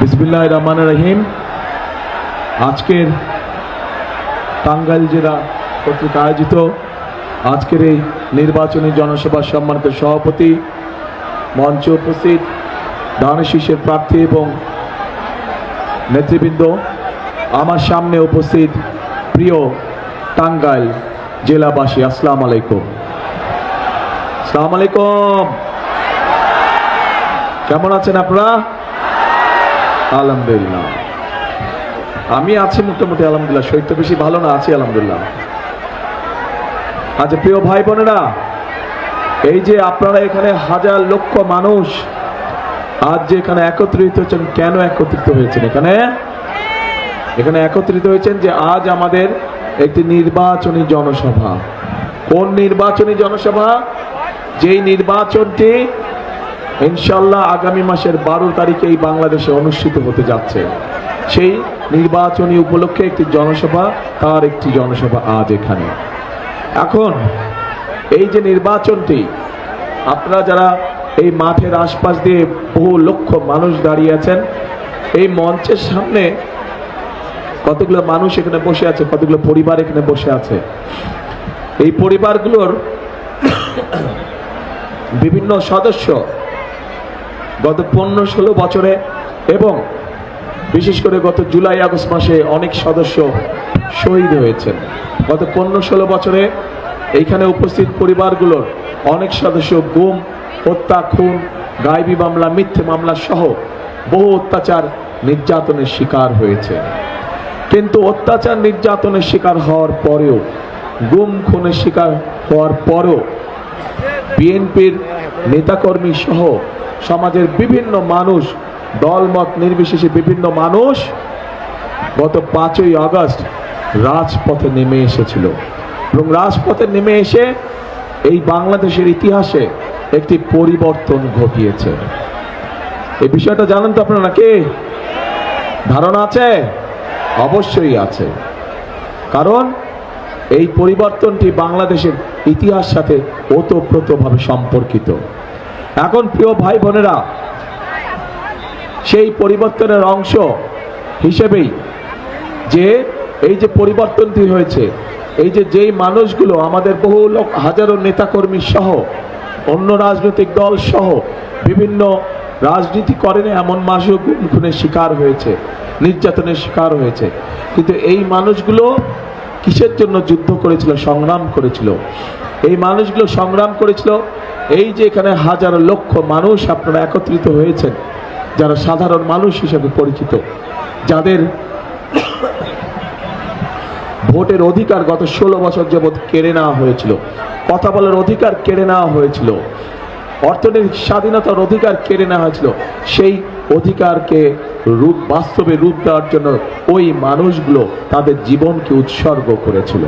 বিসমিল্লাহির রহমানির রহিম। আজকের টাঙ্গাইল জেলা কর্তৃক আয়োজিত আজকের এই নির্বাচনী জনসভা সম্মানিত সভাপতি, মঞ্চে উপস্থিত ধানের শীষের প্রার্থী এবং নেতৃবৃন্দ, আমার সামনে উপস্থিত প্রিয় টাঙ্গাইল জেলাবাসী, আসসালামু আলাইকুম। আসসালামু আলাইকুম। কেমন আছেন আপনারা? আলহামদুলিল্লাহ, আমি আছি মোটামুটি আলহামদুলিল্লাহ। শরীর তো বেশি ভালো না, আছি আলহামদুলিল্লাহ। আচ্ছা প্রিয় ভাই বোনেরা, এই যে আপনারা এখানে হাজার লক্ষ মানুষ আজ যে এখানে একত্রিত হয়েছেন, কেন একত্রিত হয়েছেন? এখানে একত্রিত হয়েছেন যে আজ আমাদের একটি নির্বাচনী জনসভা। কোন নির্বাচনী জনসভা? যেই নির্বাচনটি ইনশাআল্লাহ আগামী মাসের 12 তারিখে এই বাংলাদেশে অনুষ্ঠিত হতে যাচ্ছে। সেই নির্বাচনী উপলক্ষে একটি জনসভা, তার একটি জনসভা আজ এখানে। এখন এই যে নির্বাচনটি, আপনারা যারা এই মাঠের আশপাশ দিয়ে বহু লক্ষ মানুষ দাঁড়িয়ে আছেন, এই মঞ্চের সামনে কতগুলো মানুষ এখানে বসে আছে, কতগুলো পরিবার এখানে বসে আছে। এই পরিবারগুলোর বিভিন্ন সদস্য গত 15-16 বছরে এবং বিশেষ করে গত জুলাই আগস্ট মাসে অনেক সদস্য শহীদ হয়েছেন। গত 15-16 বছরে এইখানে উপস্থিত পরিবারগুলোর অনেক সদস্য গুম, হত্যা, খুন, গায়েবী মামলা, মিথ্যে মামলা সহ বহু অত্যাচার নির্যাতনের শিকার হয়েছে। কিন্তু অত্যাচার নির্যাতনের শিকার হওয়ার পরেও, গুম খুনের শিকার হওয়ার পরেও বিএনপির নেতাকর্মী সহ সমাজের বিভিন্ন মানুষ, দলমত নির্বিশেষে বিভিন্ন মানুষ গত 5ই আগস্ট রাজপথে নেমে এসেছিল এবং রাজপথে নেমে এসে এই বাংলাদেশের ইতিহাসে একটি পরিবর্তন ঘটিয়েছে। এই বিষয়টা জানেন তো আপনারা? নাকি ধারণা আছে? অবশ্যই আছে, কারণ এই পরিবর্তনটি বাংলাদেশের ইতিহাস সাথে ওতপ্রোতভাবে সম্পর্কিত। এখন প্রিয় ভাই বোনেরা, সেই পরিবর্তনের অংশ হিসেবেই যে এই যে পরিবর্তনটি হয়েছে, এই যে যেই মানুষগুলো আমাদের বহু লোক, হাজারো নেতাকর্মী সহ অন্য রাজনৈতিক দল সহ বিভিন্ন রাজনীতি করেন এমন মানুষও গুম খুনের শিকার হয়েছে, নির্যাতনের শিকার হয়েছে। কিন্তু এই মানুষগুলো কিসের জন্য যুদ্ধ করেছিল, সংগ্রাম করেছিল? এই মানুষগুলো সংগ্রাম করেছিল এই যে এখানে হাজার লক্ষ মানুষ আপনারা একত্রিত হয়েছেন, যারা সাধারণ মানুষ হিসেবে পরিচিত, যাদের ভোটের অধিকার গত 16 বছর যাবৎ কেড়ে নেওয়া হয়েছিল, কথা বলার অধিকার কেড়ে নেওয়া হয়েছিল, অর্থনৈতিক স্বাধীনতার অধিকার কেড়ে নেওয়া হয়েছিল। সেই অধিকারকে বাস্তবে রূপ দেওয়ার জন্য ওই মানুষগুলো তাদের জীবনকে উৎসর্গ করেছিল।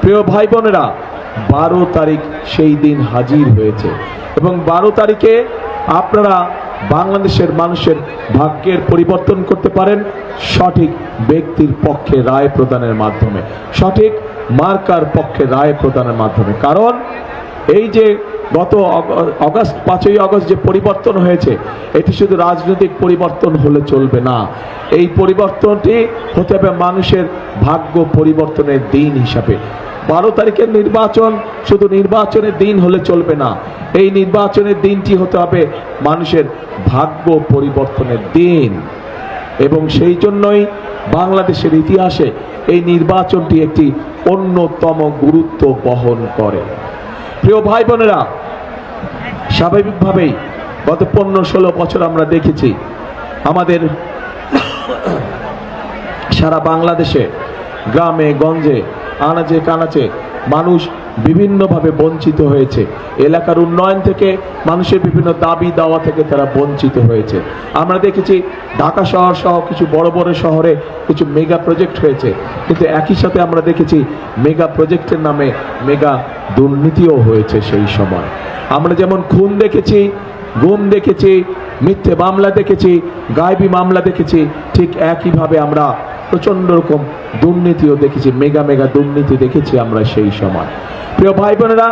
প্রিয় ভাই বোনেরা, 12 তারিখ সেই দিন হাজির হয়েছে এবং 12 তারিখে আপনারা বাংলাদেশের মানুষের ভাগ্যের পরিবর্তন করতে পারেন সঠিক ব্যক্তির পক্ষে রায় প্রদানের মাধ্যমে, সঠিক মার্কার পক্ষে রায় প্রদানের মাধ্যমে। কারণ এই যে গত 5ই আগস্ট যে পরিবর্তন হয়েছে, এটি শুধু রাজনৈতিক পরিবর্তন হলে চলবে না। এই পরিবর্তনটি হতে হবে মানুষের ভাগ্য পরিবর্তনের দিন হিসাবে। 12 তারিখের নির্বাচন শুধু নির্বাচনের দিন হলে চলবে না, এই নির্বাচনের দিনটি হতে হবে মানুষের ভাগ্য পরিবর্তনের দিন। এবং সেই জন্যই বাংলাদেশের ইতিহাসে এই নির্বাচনটি একটি অন্যতম গুরুত্ব বহন করে। প্রিয় ভাই বোনেরা, স্বাভাবিকভাবেই গত 15-16 বছর আমরা দেখেছি আমাদের সারা বাংলাদেশে গ্রামে গঞ্জে আনাচে কানাচে মানুষ বিভিন্নভাবে বঞ্চিত হয়েছে। এলাকার উন্নয়ন থেকে, মানুষের বিভিন্ন দাবি দাওয়া থেকে তারা বঞ্চিত হয়েছে। আমরা দেখেছি ঢাকা শহর সহ কিছু বড় বড় শহরে কিছু মেগা প্রজেক্ট হয়েছে, কিন্তু একই সাথে আমরা দেখেছি মেগা প্রজেক্টের নামে মেগা দুর্নীতিও হয়েছে। সেই সময় আমরা যেমন খুন দেখেছি, গুম দেখেছি, মিথ্যে মামলা দেখেছি, গায়েবী মামলা দেখেছি, ঠিক একইভাবে আমরা প্রচন্ড রকম দুর্নীতিও দেখেছি, মেগা দুর্নীতি দেখেছি আমরা সেই সময়। প্রিয় ভাই বোনেরা,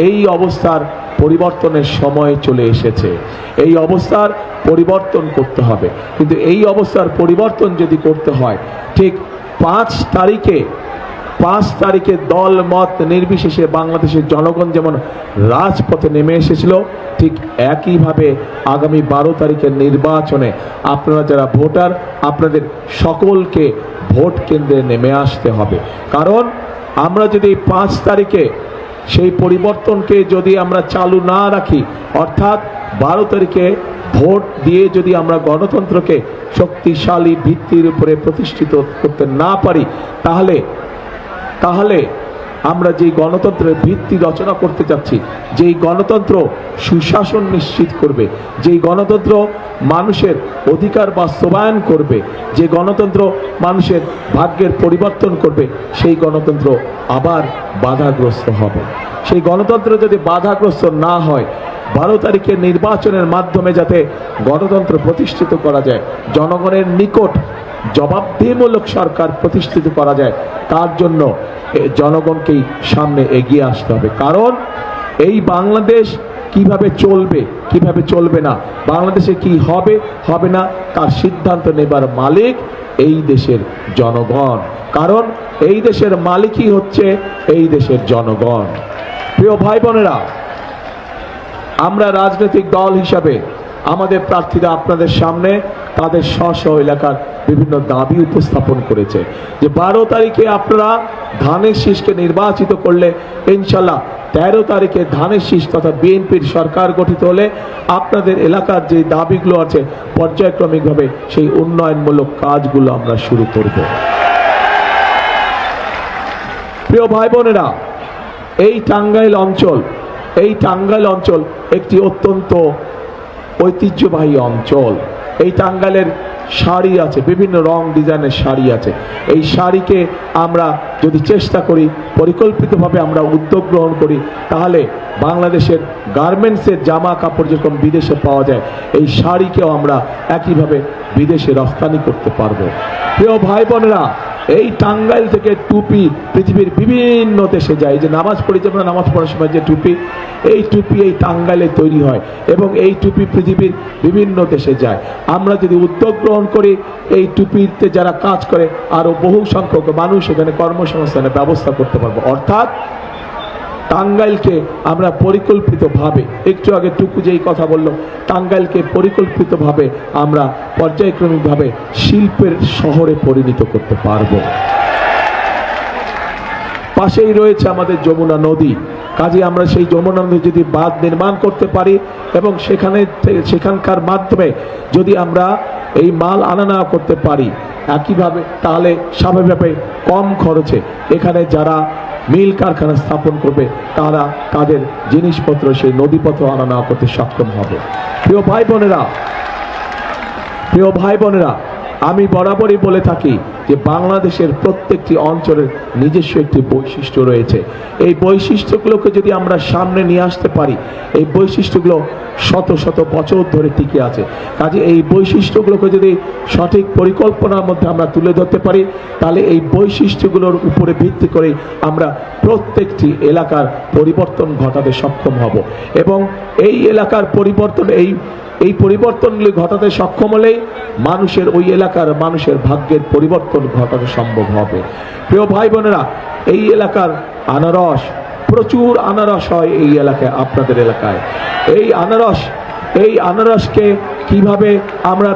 এই অবস্থার পরিবর্তনের সময় চলে এসেছে। এই অবস্থার পরিবর্তন করতে হবে, কিন্তু এই অবস্থার পরিবর্তন যদি করতে হয় ঠিক 5 তারিখে দল মত নির্বিশেষে বাংলাদেশের জনগণ যেমন রাজপথে নেমে এসেছিল, ঠিক একইভাবে আগামী 12 তারিখের নির্বাচনে আপনারা যারা ভোটার, আপনাদের সকলকে ভোট কেন্দ্রে নেমে আসতে হবে। কারণ আমরা যদি 5 তারিখে সেই পরিবর্তনকে যদি আমরা চালু না রাখি, অর্থাৎ 12 তারিখে ভোট দিয়ে যদি আমরা গণতন্ত্রকে শক্তিশালী ভিত্তির উপরে প্রতিষ্ঠিত করতে না পারি, তাহলে আমরা যেই গণতন্ত্রের ভিত্তি রচনা করতে যাচ্ছি, যেই গণতন্ত্র সুশাসন নিশ্চিত করবে, যেই গণতন্ত্র মানুষের অধিকার বাস্তবায়ন করবে, যে গণতন্ত্র মানুষের ভাগ্যের পরিবর্তন করবে, সেই গণতন্ত্র আবার বাধাগ্রস্ত হবে। সেই গণতন্ত্র যদি বাধাগ্রস্ত না হয়, 12 তারিখের নির্বাচনের মাধ্যমে যাতে গণতন্ত্র প্রতিষ্ঠিত করা যায়, জনগণের নিকট জবাবদিহিমূলক সরকার প্রতিষ্ঠিত করা যায়, তার জন্য জনগণকেই সামনে এগিয়ে আসতে হবে। কারণ এই বাংলাদেশ কিভাবে চলবে, কিভাবে চলবে না, বাংলাদেশে কি হবে হবে না, তার সিদ্ধান্ত নেবার মালিক এই দেশের জনগণ। কারণ এই দেশের মালিকই হচ্ছে এই দেশের জনগণ। প্রিয় ভাই বোনেরা, আমরা রাজনৈতিক দল হিসাবে আমাদের প্রার্থীরা আপনাদের সামনে তাদের স্ব এলাকার বিভিন্ন দাবি উপস্থাপন করেছে, যে 12 তারিখে আপনারা ধানের শীষকে নির্বাচিত করলে ইনশাল্লাহ 13 তারিখে ধানের শীষ তথা বিএনপির সরকার গঠিত হলে আপনাদের এলাকার যে দাবিগুলো আছে পর্যায়ক্রমিকভাবে সেই উন্নয়নমূলক কাজগুলো আমরা শুরু করব। প্রিয় ভাই বোনেরা, এই টাঙ্গাইল অঞ্চল একটি অত্যন্ত ঐতিহ্যবাহী অঞ্চল। এই টাঙ্গাইলের শাড়ি আছে, বিভিন্ন রং ডিজাইনের শাড়ি আছে। এই শাড়িকে আমরা যদি চেষ্টা করি, পরিকল্পিতভাবে আমরা উদ্যোগ গ্রহণ করি, তাহলে বাংলাদেশের গার্মেন্টসের জামা কাপড় যেরকম বিদেশে পাওয়া যায়, এই শাড়িকেও আমরা একইভাবে বিদেশে রপ্তানি করতে পারবো। প্রিয় ভাই বোনেরা, এই টাঙ্গাইল থেকে টুপি পৃথিবীর বিভিন্ন দেশে যায়। যে নামাজ পড়ি, যে আমরা নামাজ পড়ার সময় যে টুপি, এই টুপি এই টাঙ্গাইলে তৈরি হয় এবং এই টুপি পৃথিবীর বিভিন্ন দেশে যায়। আমরা যদি উদ্যোগ গ্রহণ করি, এই টুপিতে যারা কাজ করে আরো বহু সংখ্যক মানুষ এখানে কর্মসংস্থানের ব্যবস্থা করতে পারবো। অর্থাৎ টাঙ্গাইলকে আমরা পরিকল্পিতভাবে, একটু আগে টুকু যেই কথা বললো, টাঙ্গাইলকে পরিকল্পিতভাবে আমরা পর্যায়ক্রমিকভাবে শিল্পের শহরে পরিণত করতে পারবো। পাশেই রয়েছে আমাদের যমুনা নদী, কাজে আমরা সেই যমুনা নদী যদি বাঁধ নির্মাণ করতে পারি এবং সেখানকার মাধ্যমে যদি আমরা এই মাল আনা নেওয়া করতে পারি একইভাবে, তাহলে স্বাভাবিকভাবে কম খরচে এখানে যারা মিল কারখানা স্থাপন করবে তারা তাদের জিনিসপত্র সেই নদীপথে আনা নেওয়া করতে সক্ষম হবে। প্রিয় ভাই বোনেরা, আমি বরাবরই বলে থাকি যে বাংলাদেশের প্রত্যেকটি অঞ্চলের নিজস্ব একটি বৈশিষ্ট্য রয়েছে। এই বৈশিষ্ট্যগুলোকে যদি আমরা সামনে নিয়ে আসতে পারি, এই বৈশিষ্ট্যগুলো শত শত বছর ধরে টিকে আছে। কাজে এই বৈশিষ্ট্যগুলোকে যদি সঠিক পরিকল্পনার মধ্যে আমরা তুলে ধরতে পারি, তাহলে এই বৈশিষ্ট্যগুলোর উপরে ভিত্তি করে আমরা প্রত্যেকটি এলাকার পরিবর্তন ঘটাতে সক্ষম হব এবং এই এলাকার পরিবর্তন, এই পরিবর্তনগুলি ঘটাতে সক্ষম হলেই মানুষের, ওই এলাকার মানুষের ভাগ্যের পরিবর্তন ঘটানো সম্ভব হবে। প্রিয় ভাই বোনেরা, এই এলাকার আনারস, প্রচুর আনারস হয় এই এলাকায়, আপনাদের এলাকায়। এই আনারসকে কিভাবে আমরা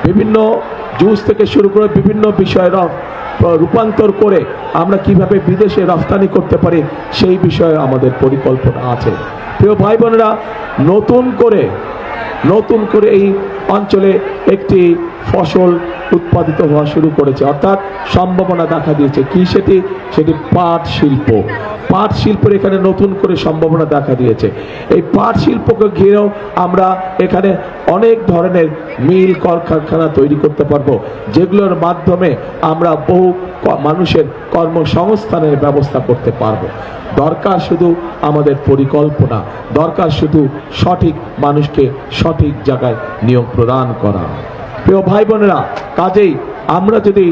বিভিন্ন জুস থেকে শুরু করে বিভিন্ন বিষয়ে রূপান্তর করে আমরা কিভাবে বিদেশে রপ্তানি করতে পারি, সেই বিষয়ে আমাদের পরিকল্পনা আছে। প্রিয় ভাই বোনেরা, নতুন করে এই অঞ্চলে একটি ফসল উৎপাদিত হওয়া শুরু করেছে, অর্থাৎ সম্ভাবনা দেখা দিয়েছে। কি সেটি পাট শিল্প। পাট শিল্পের এখানে নতুন করে সম্ভাবনা দেখা দিয়েছে। এই পাট শিল্পকে ঘিরেও আমরা এখানে অনেক ধরনের মিল কলকারখানা তৈরি করতে পারবো, যেগুলোর মাধ্যমে আমরা বহু মানুষের কর্মসংস্থানের ব্যবস্থা করতে পারবো। দরকার শুধু আমাদের পরিকল্পনা, দরকার শুধু সঠিক মানুষকে সঠিক জায়গায় নিয়োগ প্রদান করা। প্রিয় ভাই বোনেরা, কাজেই আমরা যদি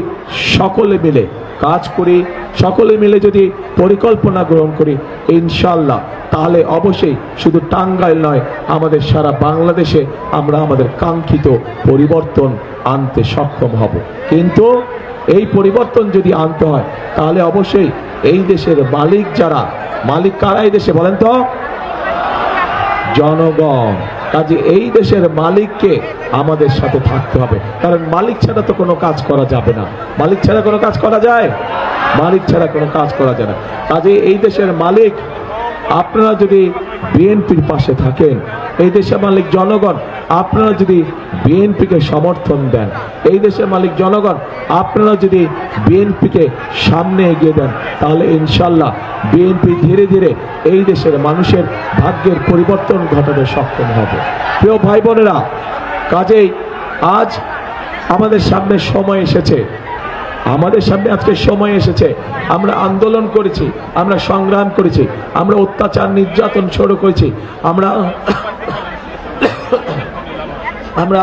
সকলে মিলে কাজ করি, সকলে মিলে যদি পরিকল্পনা গ্রহণ করি ইনশাআল্লাহ, তাহলে অবশ্যই শুধু টাঙ্গাইল নয়, আমাদের সারা বাংলাদেশে আমরা আমাদের কাঙ্ক্ষিত পরিবর্তন আনতে সক্ষম হব। কিন্তু এই পরিবর্তন যদি আনতে হয়, তাহলে অবশ্যই এই দেশের মালিক যারা, মালিক কারা এই দেশে বলেন তো? জনগণ। কাজে এই দেশের মালিককে আমাদের সাথে থাকতে হবে, কারণ মালিক ছাড়া তো কোনো কাজ করা যাবে না। মালিক ছাড়া কোনো কাজ করা যায়? মালিক ছাড়া কোনো কাজ করা যায় না। কাজে এই দেশের মালিক আপনারা যদি বিএনপির পাশে থাকেন, এই দেশের মালিক জনগণ আপনারা যদি বিএনপিকে সমর্থন দেন, এই দেশের মালিক জনগণ আপনারা যদি বিএনপিকে সামনে এগিয়ে দেন, তাহলে ইনশাল্লাহ বিএনপি ধীরে ধীরে এই দেশের মানুষের ভাগ্যের পরিবর্তন ঘটাতে সক্ষম হবে। প্রিয় ভাই বোনেরা, কাজেই আজ আমাদের সামনে সময় এসেছে, আমাদের সামনে আজকে সময় এসেছে। আমরা আন্দোলন করেছি, আমরা সংগ্রাম করেছি, আমরা অত্যাচার নির্যাতন শুরু করেছি, আমরা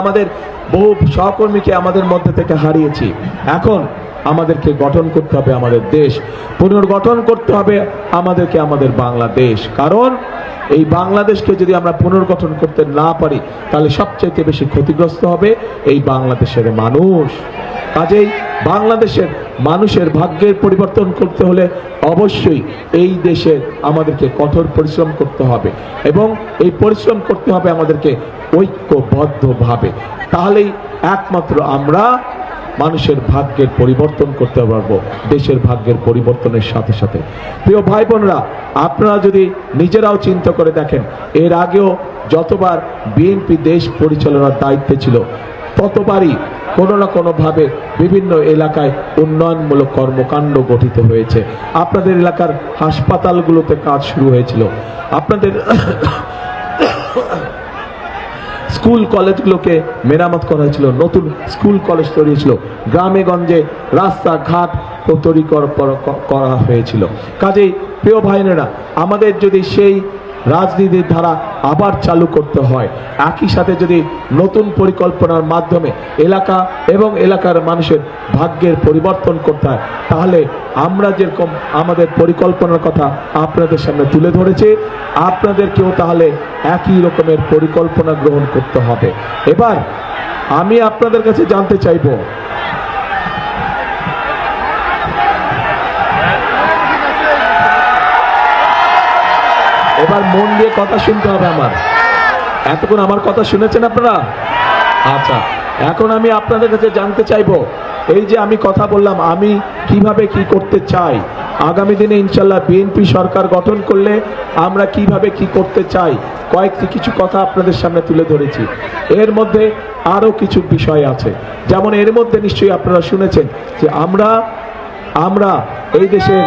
আমাদের বহু সহকর্মীকে আমাদের মধ্যে থেকে হারিয়েছি। এখন আমাদেরকে গঠন করতে হবে আমাদের দেশ, পুনর্গঠন করতে হবে আমাদেরকে আমাদের বাংলাদেশ। কারণ এই বাংলাদেশকে যদি আমরা পুনর্গঠন করতে না পারি, তাহলে সবচাইতে বেশি ক্ষতিগ্রস্ত হবে এই বাংলাদেশের মানুষ। কাজেই বাংলাদেশের মানুষের ভাগ্যের পরিবর্তন করতে হলে অবশ্যই এই দেশের আমাদেরকে কঠোর পরিশ্রম করতে হবে, এবং এই পরিশ্রম করতে হবে আমাদেরকে ঐক্যবদ্ধভাবে। তাহলেই একমাত্র আমরা মানুষের ভাগ্যের পরিবর্তন করতে পারবো, দেশের ভাগ্যের পরিবর্তনের সাথে সাথে। প্রিয় ভাই বোনরা, আপনারা যদি নিজেরাও চিন্তা করে দেখেন, এর আগেও যতবার বিএনপি দেশ পরিচালনার দায়িত্বে ছিল, ততবারই কোনো না কোনোভাবে বিভিন্ন এলাকায় উন্নয়নমূলক কর্মকাণ্ড গঠিত হয়েছে। আপনাদের এলাকার হাসপাতালগুলোতে কাজ শুরু হয়েছিল, আপনাদের স্কুল কলেজগুলোকে মেরামত করা হয়েছিল, নতুন স্কুল কলেজ তৈরি হয়েছিল, গ্রামে গঞ্জে রাস্তাঘাট তৈরি করা হয়েছিল। কাজেই প্রিয় ভাইয়েরা, আমাদের যদি সেই রাজনীতির ধারা আবার চালু করতে হয়, একই সাথে যদি নতুন পরিকল্পনার মাধ্যমে এলাকা এবং এলাকার মানুষের ভাগ্যের পরিবর্তন করতে হয়, তাহলে আমরা যেরকম আমাদের পরিকল্পনার কথা আপনাদের সামনে তুলে ধরেছি, আপনাদেরকেও তাহলে একই রকমের পরিকল্পনা গ্রহণ করতে হবে। এবার আমি আপনাদের কাছে জানতে চাইব, এবার মন দিয়ে কথা শুনতে হবে আমার। এতক্ষণ আমার কথা শুনেছেন আপনারা? আচ্ছা, এখন আমি আপনাদের কাছে জানতে চাইবো, এই যে আমি কথা বললাম, আমি কিভাবে কি করতে চাই, আগামী দিনে ইনশাল্লাহ বিএনপি সরকার গঠন করলে আমরা কিভাবে কি করতে চাই, কয়েকটি কিছু কথা আপনাদের সামনে তুলে ধরেছি। এর মধ্যে আরো কিছু বিষয় আছে, যেমন এর মধ্যে নিশ্চয়ই আপনারা শুনেছেন যে আমরা এই দেশের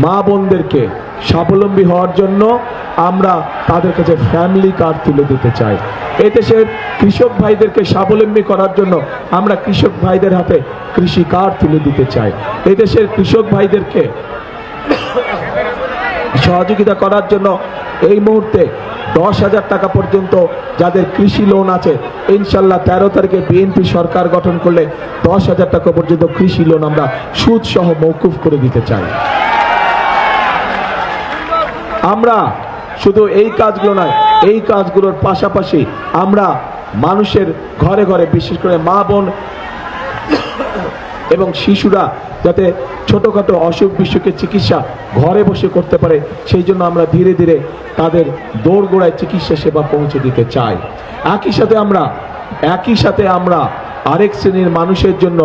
মা বোনদেরকে স্বাবলম্বী হওয়ার জন্য আমরা তাদের কাছে ফ্যামিলি কার্ড তুলে দিতে চাই। এই দেশের কৃষক ভাইদেরকে স্বাবলম্বী করার জন্য আমরা কৃষক ভাইদের হাতে কৃষি কার্ড তুলে দিতে চাই। এই দেশের কৃষক ভাইদেরকে সহযোগিতা করার জন্য এই মুহূর্তে 10,000 টাকা পর্যন্ত যাদের কৃষি লোন আছে, ইনশাল্লাহ 13 তারিখে বিএনপি সরকার গঠন করলে 10,000 টাকা পর্যন্ত কৃষি লোন আমরা সুদ সহ মওকুফ করে দিতে চাই। আমরা শুধু এই কাজগুলো নয়, এই কাজগুলোর পাশাপাশি আমরা মানুষের ঘরে ঘরে, বিশেষ করে মা বোন এবং শিশুরা যাতে ছোটখাটো অসুখ বিসুখের চিকিৎসা ঘরে বসে করতে পারে, সেই জন্য আমরা ধীরে ধীরে তাদের দোরগোড়ায় চিকিৎসা সেবা পৌঁছে দিতে চাই। একই সাথে আমরা আরেক শ্রেণীর মানুষের জন্য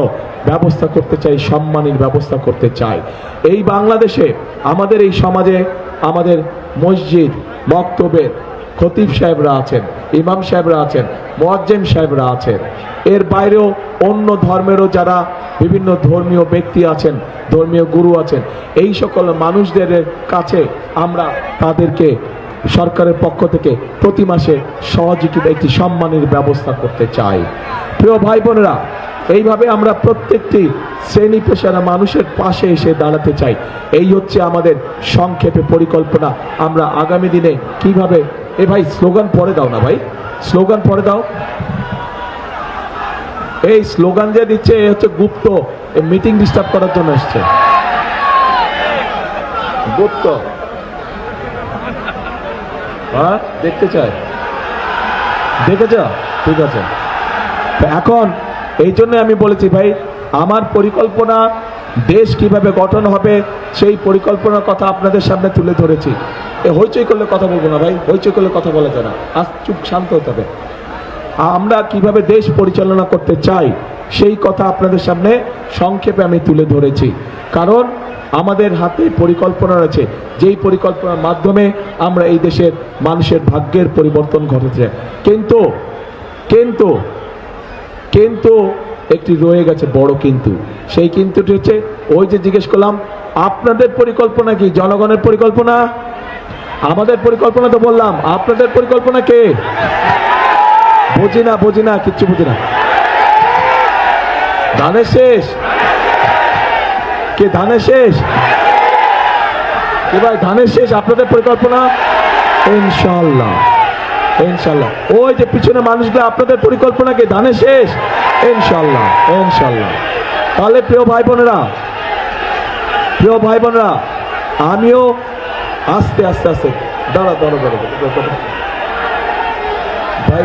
ব্যবস্থা করতে চাই, সম্মানের ব্যবস্থা করতে চাই। এই বাংলাদেশে আমাদের এই সমাজে আমাদের মসজিদ মক্তবের খতিব সাহেবরা আছেন, ইমাম সাহেবরা আছেন, মুয়াজ্জিম সাহেবরা আছেন, এর বাইরেও অন্য ধর্মেরও যারা বিভিন্ন ধর্মীয় ব্যক্তি আছেন, ধর্মীয় গুরু আছেন, এই সকল মানুষদের কাছে আমরা তাদেরকে সরকারের পক্ষ থেকে প্রতি মাসে সহযোগিতা, একটি সম্মানের ব্যবস্থা করতে চাই। প্রিয় ভাই বোনেরা, এইভাবে আমরা প্রত্যেকটি শ্রেণী পেশার মানুষের পাশে এসে দাঁড়াতে চাই। এই হচ্ছে আমাদের সংক্ষেপে পরিকল্পনা। আমরা আগামী দিনে কিভাবে, ভাই স্লোগান পরে দাও না, ভাই স্লোগান পরে দাও। এই স্লোগান যে দিচ্ছে, এই হচ্ছে গুপ্ত, মিটিং ডিস্টার্ব করার জন্য এসছে। গুপ্ত হ্যাঁ দেখতে চাই, দেখেছ? ঠিক আছে। এখন এই জন্য আমি বলেছি ভাই, আমার পরিকল্পনা দেশ কিভাবে গঠন হবে সেই পরিকল্পনার কথা আপনাদের সামনে তুলে ধরেছি। হইচই করলে কথা বলবো না ভাই, হইচই করলে কথা বলা যায় না, আজ চুপ শান্ত হতে হবে। আমরা কিভাবে দেশ পরিচালনা করতে চাই সেই কথা আপনাদের সামনে সংক্ষেপে আমি তুলে ধরেছি। কারণ আমাদের হাতে পরিকল্পনা রয়েছে, যেই পরিকল্পনার মাধ্যমে আমরা এই দেশের মানুষের ভাগ্যের পরিবর্তন ঘটেছে। কিন্তু কিন্তু কিন্তু একটি রয়ে গেছে বড় কিন্তু। সেই কিন্তুটি হচ্ছে ওই যে জিজ্ঞেস করলাম আপনাদের পরিকল্পনা কি, জনগণের পরিকল্পনা? আমাদের পরিকল্পনা তো বললাম, আপনাদের পরিকল্পনা কে? বুঝি না কিচ্ছু বুঝি না। ধানের শেষ কে? ধানের শেষ কে ভাই? ধানের শেষ আপনাদের পরিকল্পনা? ইনশাআল্লাহ ইনশাআল্লাহ। ওই যে পিছনে মানুষগুলো আপনাদের পরিকল্পনা কে? ধানের শেষ? ইনশাআল্লাহ ইনশাআল্লাহ। তাহলে প্রিয় ভাই বোনেরা, আমিও আস্তে আস্তে আস্তে দাঁড়া ভাই,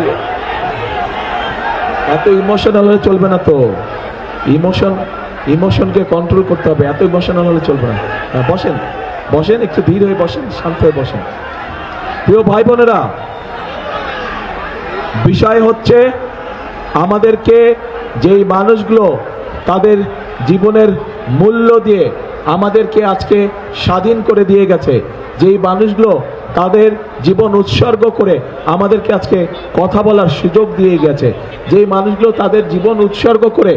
এত ইমোশনাল হলে চলবে না তো। ইমোশনকে কন্ট্রোল করতে হবে, এত ইমোশনাল হলে চলবে না। হ্যাঁ বসেন, একটু ধীর হয়ে বসেন, শান্ত হয়ে বসেন। প্রিয় ভাই বোনেরা, বিষয় হচ্ছে আমাদেরকে যেই মানুষগুলো তাদের জীবনের মূল্য দিয়ে আমাদেরকে আজকে স্বাধীন করে দিয়ে গেছে, যেই মানুষগুলো তাদের জীবন উৎসর্গ করে আমাদেরকে আজকে কথা বলার সুযোগ দিয়ে গেছে, যেই মানুষগুলো তাদের জীবন উৎসর্গ করে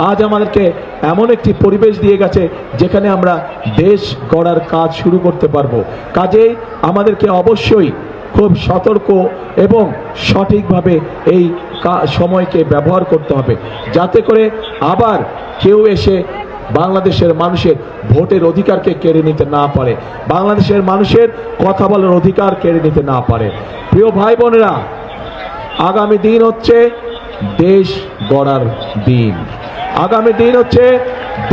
আজ আমাদেরকে এমন একটি পরিবেশ দিয়ে গেছে যেখানে আমরা দেশ গড়ার কাজ শুরু করতে পারবো। কাজেই আমাদেরকে অবশ্যই খুব সতর্ক এবং সঠিকভাবে এই সময়কে ব্যবহার করতে হবে, যাতে করে আবার কেউ এসে বাংলাদেশের মানুষের ভোটের অধিকারকে কেড়ে নিতে না পারে, বাংলাদেশের মানুষের কথা বলার অধিকার কেড়ে নিতে না পারে। প্রিয় ভাই বোনেরা, আগামী দিন হচ্ছে দেশ গড়ার দিন, আগামী দিন হচ্ছে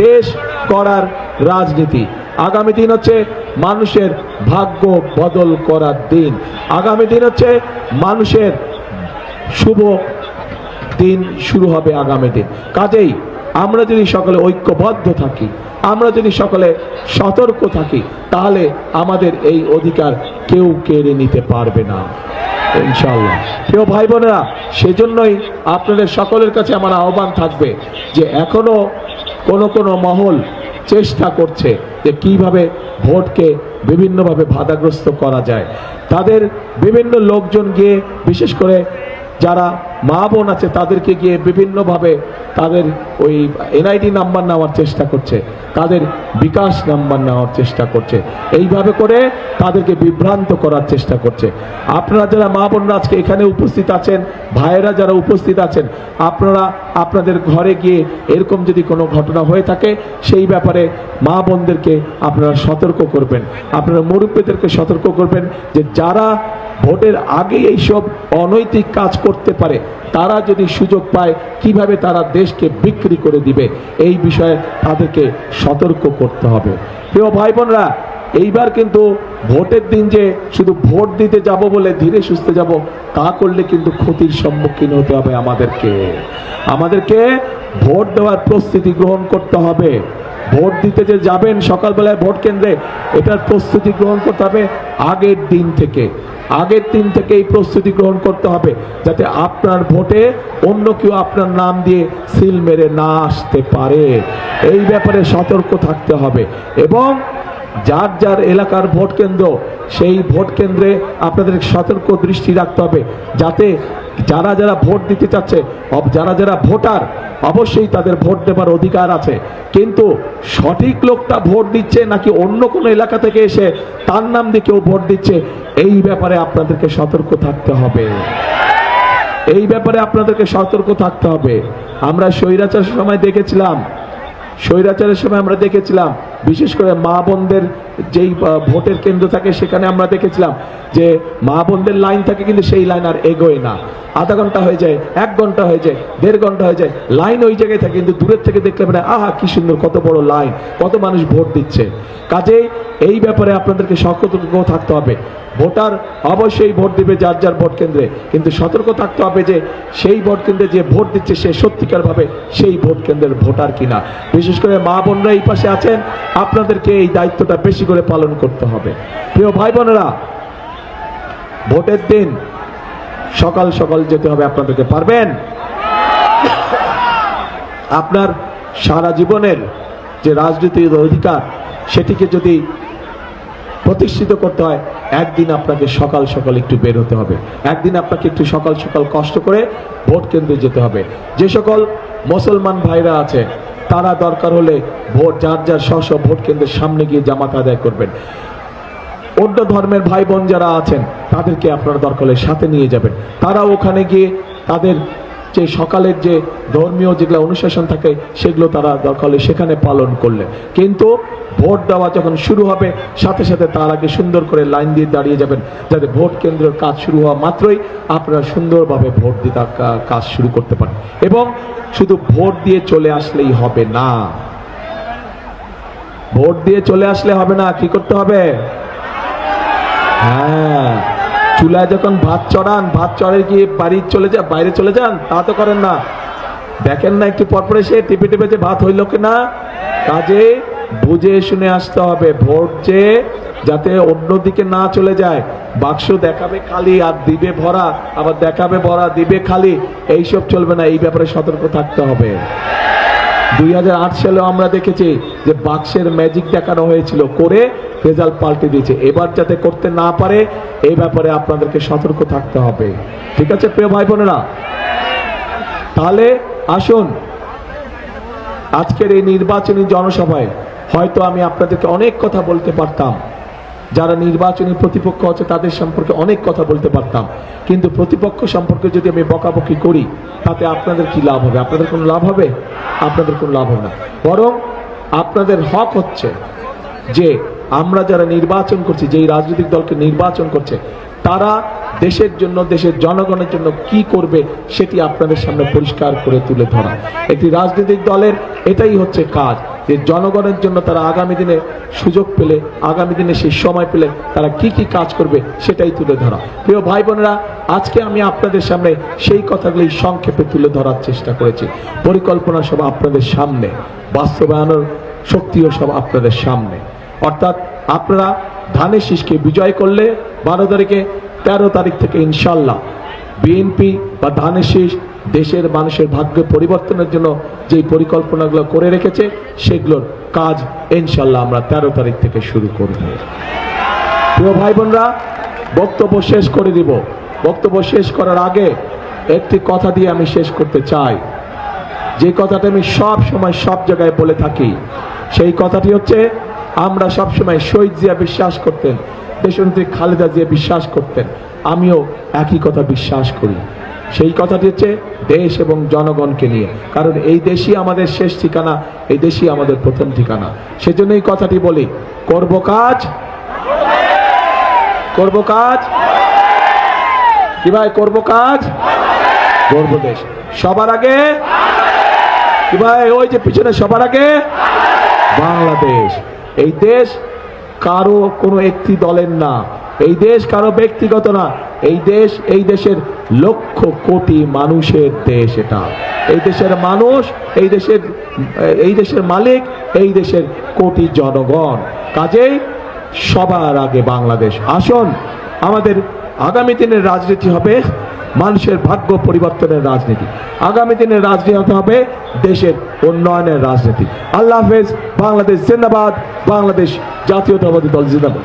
দেশ গড়ার রাজনীতি, আগামী দিন হচ্ছে মানুষের ভাগ্য বদল করার দিন, আগামী দিন হচ্ছে মানুষের শুভ দিন শুরু হবে আগামী দিন। কাজেই আমরা যদি সকলে ঐক্যবদ্ধ থাকি, আমরা যদি সকলে সতর্ক থাকি, তাহলে আমাদের এই অধিকার কেউ কেড়ে নিতে পারবে না ইনশাআল্লাহ। প্রিয় ভাই বোনেরা, সেজন্যই আপনাদের সকলের কাছে আমার আহ্বান থাকবে যে এখনো কোন মহল চেষ্টা করছে যে কিভাবে ভোটকে বিভিন্নভাবে বাধাগ্রস্ত করা যায়। তাদের বিভিন্ন লোকজন গিয়ে, বিশেষ করে যারা মা বোন আছে তাদেরকে গিয়ে বিভিন্নভাবে তাদের ওই এনআইডি নাম্বার নেওয়ার চেষ্টা করছে, তাদের বিকাশ নাম্বার নেওয়ার চেষ্টা করছে, এইভাবে করে তাদেরকে বিভ্রান্ত করার চেষ্টা করছে। আপনারা যারা মা বোনরা আজকে এখানে উপস্থিত আছেন, ভাইয়েরা যারা উপস্থিত আছেন, আপনারা আপনাদের ঘরে গিয়ে এরকম যদি কোনো ঘটনা হয়ে থাকে সেই ব্যাপারে মা বোনদেরকে আপনারা সতর্ক করবেন, আপনারা মুরব্বীদেরকে সতর্ক করবেন যে যারা ভোটের আগে এইসব অনৈতিক কাজ করতে পারে, তারা যদি সুযোগ পায় কিভাবে তারা দেশকে বিক্রি করে দিবে, এই বিষয়ে তাদেরকে সতর্ক করতে হবে। প্রিয় ভাই বোনরা, এইবার কিন্তু ভোটের দিন যে শুধু ভোট দিতে যাব বলে ধীরে সুস্থে যাব, তা করলে কিন্তু ক্ষতির সম্মুখীন হতে হবে। আমাদেরকে ভোট দেওয়ার প্রস্তুতি গ্রহণ করতে হবে। ভোট দিতে যে যাবেন সকালবেলায় ভোট কেন্দ্রে, এটার প্রস্তুতি গ্রহণ করতে হবে আগের দিন থেকে এই প্রস্তুতি গ্রহণ করতে হবে, যাতে আপনার ভোটে অন্য কেউ আপনার নাম দিয়ে সিল মেরে না আসতে পারে। এই ব্যাপারে সতর্ক থাকতে হবে এবং যার যার এলাকার ভোট কেন্দ্র, সেই ভোট কেন্দ্রে আপনাদের সতর্ক দৃষ্টি রাখতে হবে, যাতে যারা যারা ভোট দিতে চাচ্ছে, যারা যারা ভোটার, অবশ্যই তাদের ভোট দেবার অধিকার আছে, কিন্তু সঠিক লোকটা ভোট দিচ্ছে নাকি অন্য কোনো এলাকা থেকে এসে তার নাম দিয়ে কেউ ভোট দিচ্ছে, এই ব্যাপারে আপনাদেরকে সতর্ক থাকতে হবে। আমরা স্বৈরাচারের সময় দেখেছিলাম বিশেষ করে মা বোনদের যেই ভোটের কেন্দ্র থাকে সেখানে আমরা দেখেছিলাম যে মা বোনদের লাইন থাকে, কিন্তু সেই লাইন আর এগোয় না। আধা ঘন্টা হয়ে যায়, 1 ঘন্টা হয়ে যায়, 1.5 ঘন্টা হয়ে যায়, লাইন ওই জায়গায় থাকে, কিন্তু দূরের থেকে দেখলে মানে আহা কি সুন্দর, কত বড় লাইন, কত মানুষ ভোট দিচ্ছে। কাজেই এই ব্যাপারে আপনাদেরকে সতর্ক থাকতে হবে। ভোটার অবশ্যই ভোট দিবে যার যার ভোট কেন্দ্রে, কিন্তু সতর্ক থাকতে হবে যে সেই ভোট কেন্দ্রে যে ভোট দিচ্ছে সে সত্যিকার ভাবে সেই ভোট কেন্দ্রের ভোটার কিনা। বিশেষ করে মা বোনরা এই পাশে আছেন, আপনাদেরকে এই দায়িত্বটা বেশি করে পালন করতে হবে। প্রিয় ভাই বোনেরা, ভোটের দিন সকাল সকাল যেতে হবে আপনাদেরকে, পারবেন? আপনার সারা জীবনের যে রাজনীতির অধিকার সেটিকে যদি প্রতিষ্ঠিত করতে হয়, একদিন আপনাকে সকাল সকাল একটু বের হতে হবে, একদিন আপনাকে একটু সকাল সকাল কষ্ট করে ভোট কেন্দ্রে যেতে হবে। যে সকল মুসলমান ভাইরা আছে তারা দরকার হলে ভোট যার যার স্ব ভোট কেন্দ্রের সামনে গিয়ে জামাত আদায় করবেন। অন্য ধর্মের ভাই বোন যারা আছেন তাদেরকে আপনারা দরকার হলে সাথে নিয়ে যাবেন, তারা ওখানে গিয়ে তাদের যে সকালের যে ধর্মীয় যেগুলো অনুশাসন থাকে সেগুলো তারা দরকার হলে সেখানে পালন করলেন। কিন্তু ভোট দেওয়া যখন শুরু হবে সাথে সাথে তার আগে সুন্দর করে লাইন দিয়ে দাঁড়িয়ে যাবেন, যাতে ভোট কেন্দ্রের কাজ শুরু হওয়া মাত্রই আপনারা সুন্দরভাবে ভোট দিতে কাজ শুরু করতে পারেন। এবং শুধু ভোট দিয়ে চলে আসলেই হবে না, ভোট দিয়ে চলে আসলে হবে না, কি করতে হবে? হ্যাঁ, চুলায় যখন ভাত চড়ান, ভাত চড়ে গিয়ে বাইরে চলে যান, তা তো করেন না। দেখেন না একটু পরপর এসে টিপে টিপে যে ভাত হইল কিনা। কাজে বুঝে শুনে আসতে হবে, ভোট যে যাতে অন্যদিকে না চলে যায়। বাক্স দেখাবে খালি আর দিবে ভরা, আবার দেখাবে ভরা দিবে খালি, এইসব চলবে না, এই ব্যাপারে সতর্ক থাকতে হবে। 2008 সালে আমরা দেখেছি যে বাক্সের ম্যাজিক দেখানো হয়েছিল, করে রেজাল্ট পাল্টে দিয়েছে। এবার যাতে করতে না পারে এই ব্যাপারে আপনাদেরকে সতর্ক থাকতে হবে। ঠিক আছে প্রিয় ভাই বোনেরা, তাহলে আসুন আজকের এই নির্বাচনী জনসভায় হয়তো আমি আপনাদেরকে অনেক কথা বলতে পারতাম, যারা নির্বাচনী প্রতিপক্ষ আছে তাদের সম্পর্কে অনেক কথা বলতে পারতাম, কিন্তু প্রতিপক্ষ সম্পর্কে যদি আমি বকাবকি করি তাতে আপনাদের কি লাভ হবে? আপনাদের কোনো লাভ হবে? আপনাদের কোনো লাভ হবে না। বরং আপনাদের হক হচ্ছে যে আমরা যারা নির্বাচন করছি, যেই রাজনৈতিক দলকে নির্বাচন করছে, তারা দেশের জন্য, দেশের জনগণের জন্য কি করবে সেটি আপনাদের সামনে পরিষ্কার করে তুলে ধরা। একটি রাজনৈতিক দলের এটাই হচ্ছে কাজ, যে জনগণের জন্য তারা আগামী দিনে সুযোগ পেলে, আগামী দিনে সেই সময় পেলে তারা কি কি কাজ করবে সেটাই তুলে ধরা। প্রিয় ভাই বোনেরা, আজকে আমি আপনাদের সামনে সেই কথাগুলি সংক্ষেপে তুলে ধরার চেষ্টা করেছি। পরিকল্পনা সব আপনাদের সামনে, বাস্তবায়নের শক্তিও সব আপনাদের সামনে। অর্থাৎ আপনারা ধানের শীষকে বিজয় করলে 12 তারিখে, 13 তারিখ থেকে ইনশাল্লাহ বিএনপি বা ধানের শীষ দেশের মানুষের ভাগ্য পরিবর্তনের জন্য যেই পরিকল্পনাগুলো করে রেখেছে সেগুলোর কাজ ইনশাল্লাহ আমরা 13 তারিখ থেকে শুরু করব। প্রিয় ভাই বোনরা, বক্তব্য শেষ করে দিব। বক্তব্য শেষ করার আগে একটি কথা দিয়ে আমি শেষ করতে চাই, যে কথাটা আমি সব সময় সব জায়গায় বলে থাকি। সেই কথাটি হচ্ছে, আমরা সবসময় শহীদ জিয়া বিশ্বাস করতেন, দেশনেত্রী খালেদা জিয়া বিশ্বাস করতেন, আমিও একই কথা বিশ্বাস করি। সেই কথাটি হচ্ছে দেশ এবং জনগণকে নিয়ে, কারণ এই দেশই আমাদের শেষ ঠিকানা, এই দেশই আমাদের প্রথম ঠিকানা। সেজন্য এই কথাটি বলি, করব কাজ, করব কাজ, কি ভাই, করব কাজ, করব দেশ। সবার আগে কি ভাই, ওই যে পিছনে সবার আগে বাংলাদেশ। এই দেশ কারো কোনো একটি দলের না, এই দেশ কারো ব্যক্তিগত না, এই দেশ, এই দেশের লক্ষ কোটি মানুষের দেশ। এটা এই দেশের মানুষ, এই দেশের মালিক, এই দেশের কোটি জনগণ। কাজেই সবার আগে বাংলাদেশ। আসুন, আমাদের আগামী দিনের রাজনীতি হবে মানুষের ভাগ্য পরিবর্তনের রাজনীতি, আগামী দিনের রাজনীতি হবে দেশের উন্নয়নের রাজনীতি। আল্লাহ হাফেজ। বাংলাদেশ জিন্দাবাদ, বাংলাদেশ জাতীয়তাবাদী দল জিন্দাবাদ।